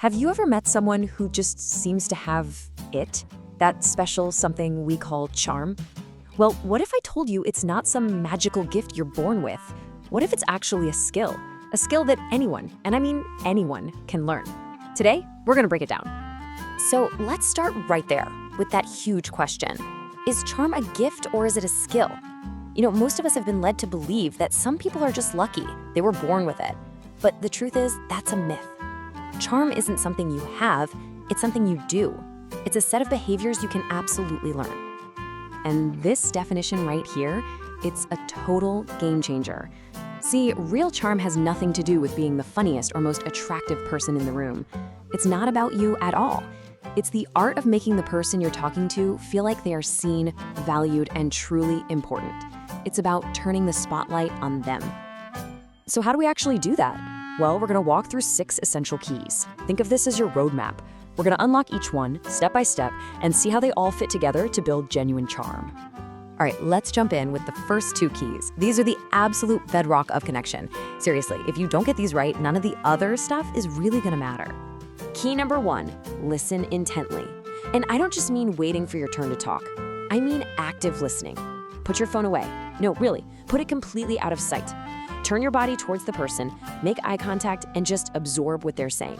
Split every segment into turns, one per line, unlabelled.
Have you ever met someone who just seems to have it? That special something we call charm? Well, what if I told you it's not some magical gift you're born with? What if it's actually a skill? A skill that anyone, and I mean anyone, can learn. Today, we're gonna break it down. So let's start right there with that huge question. Is charm a gift or is it a skill? Most of us have been led to believe that some people are just lucky. They were born with it. But the truth is, that's a myth. Charm isn't something you have, it's something you do. It's a set of behaviors you can absolutely learn. And this definition right here, it's a total game changer. See, real charm has nothing to do with being the funniest or most attractive person in the room. It's not about you at all. It's the art of making the person you're talking to feel like they are seen, valued, and truly important. It's about turning the spotlight on them. So how do we actually do that? Well, we're gonna walk through 6 essential keys. Think of this as your roadmap. We're gonna unlock each one, step by step, and see how they all fit together to build genuine charm. All right, let's jump in with the first 2 keys. These are the absolute bedrock of connection. Seriously, if you don't get these right, none of the other stuff is really gonna matter. Key number 1, listen intently. And I don't just mean waiting for your turn to talk. I mean active listening. Put your phone away. No, really, put it completely out of sight. Turn your body towards the person, make eye contact, and just absorb what they're saying.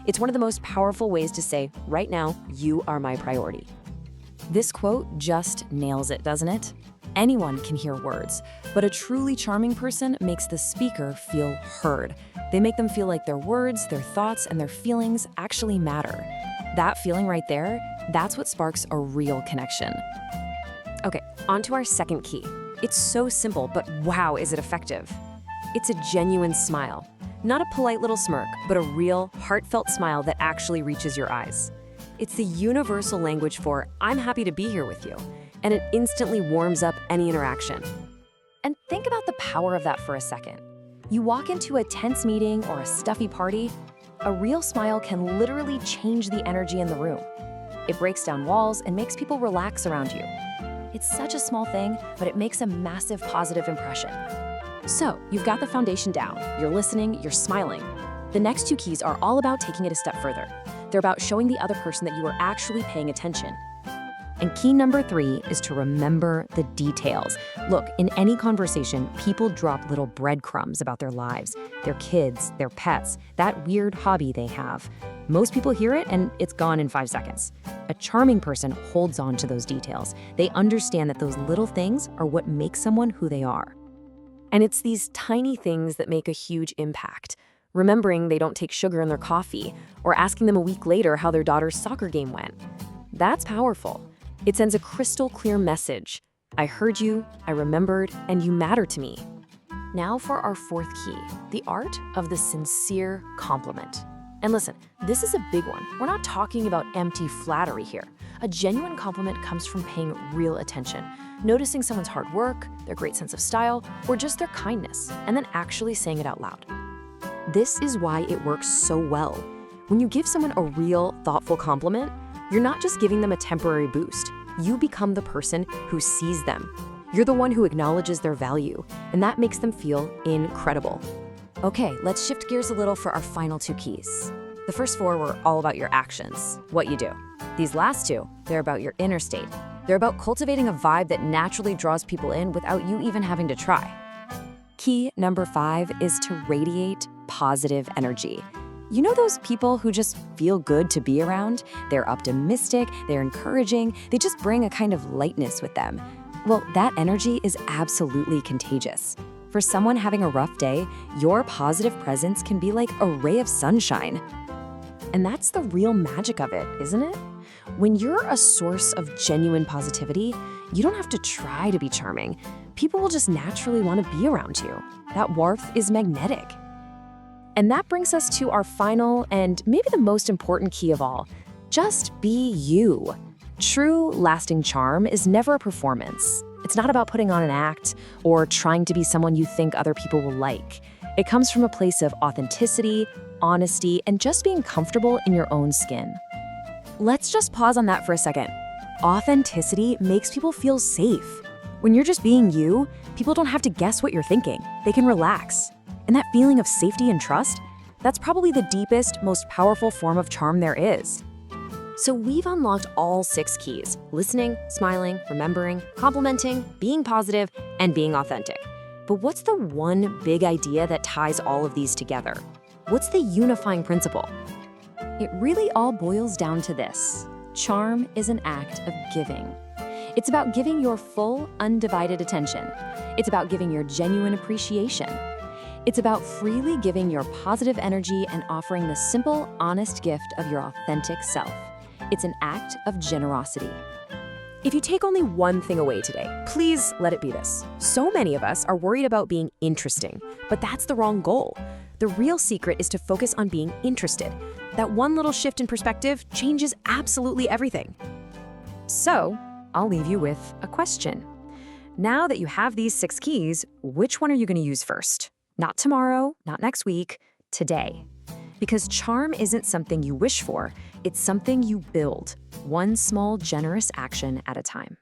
It's one of the most powerful ways to say, right now, you are my priority. This quote just nails it, doesn't it? Anyone can hear words, but a truly charming person makes the speaker feel heard. They make them feel like their words, their thoughts, and their feelings actually matter. That feeling right there, that's what sparks a real connection. Okay, on to our second key. It's so simple, but wow, is it effective. It's a genuine smile. Not a polite little smirk, but a real, heartfelt smile that actually reaches your eyes. It's the universal language for, I'm happy to be here with you, and it instantly warms up any interaction. And think about the power of that for a second. You walk into a tense meeting or a stuffy party, a real smile can literally change the energy in the room. It breaks down walls and makes people relax around you. It's such a small thing, but it makes a massive positive impression. So, you've got the foundation down. You're listening, you're smiling. The next 2 keys are all about taking it a step further. They're about showing the other person that you are actually paying attention. And key number 3 is to remember the details. Look, in any conversation, people drop little breadcrumbs about their lives, their kids, their pets, that weird hobby they have. Most people hear it and it's gone in 5 seconds. A charming person holds on to those details. They understand that those little things are what make someone who they are. And it's these tiny things that make a huge impact. Remembering they don't take sugar in their coffee, or asking them a week later how their daughter's soccer game went. That's powerful. It sends a crystal clear message. I heard you, I remembered, and you matter to me. Now for our 4th key, the art of the sincere compliment. And listen, this is a big one. We're not talking about empty flattery here. A genuine compliment comes from paying real attention, noticing someone's hard work, their great sense of style, or just their kindness, and then actually saying it out loud. This is why it works so well. When you give someone a real, thoughtful compliment, you're not just giving them a temporary boost. You become the person who sees them. You're the one who acknowledges their value, and that makes them feel incredible. Okay, let's shift gears a little for our final 2 keys. The first 4 were all about your actions, what you do. These last 2, they're about your inner state. They're about cultivating a vibe that naturally draws people in without you even having to try. Key number 5 is to radiate positive energy. You know those people who just feel good to be around? They're optimistic, they're encouraging, they just bring a kind of lightness with them. Well, that energy is absolutely contagious. For someone having a rough day, your positive presence can be like a ray of sunshine. And that's the real magic of it, isn't it? When you're a source of genuine positivity, you don't have to try to be charming. People will just naturally want to be around you. That warmth is magnetic. And that brings us to our final and maybe the most important key of all. Just be you. True, lasting charm is never a performance. It's not about putting on an act or trying to be someone you think other people will like. It comes from a place of authenticity, honesty, and just being comfortable in your own skin. Let's just pause on that for a second. Authenticity makes people feel safe. When you're just being you, people don't have to guess what you're thinking. They can relax. And that feeling of safety and trust, That's probably the deepest, most powerful form of charm there is. So we've unlocked all 6 keys: listening, smiling, remembering, complimenting, being positive, and being authentic. But what's the one big idea that ties all of these together? What's the unifying principle? It really all boils down to this: charm is an act of giving. It's about giving your full, undivided attention. It's about giving your genuine appreciation. It's about freely giving your positive energy and offering the simple, honest gift of your authentic self. It's an act of generosity. If you take only one thing away today, please let it be this. So many of us are worried about being interesting, but that's the wrong goal. The real secret is to focus on being interested. That one little shift in perspective changes absolutely everything. So, I'll leave you with a question. Now that you have these 6 keys, which one are you going to use first? Not tomorrow, not next week, today. Because charm isn't something you wish for, it's something you build, one small, generous action at a time.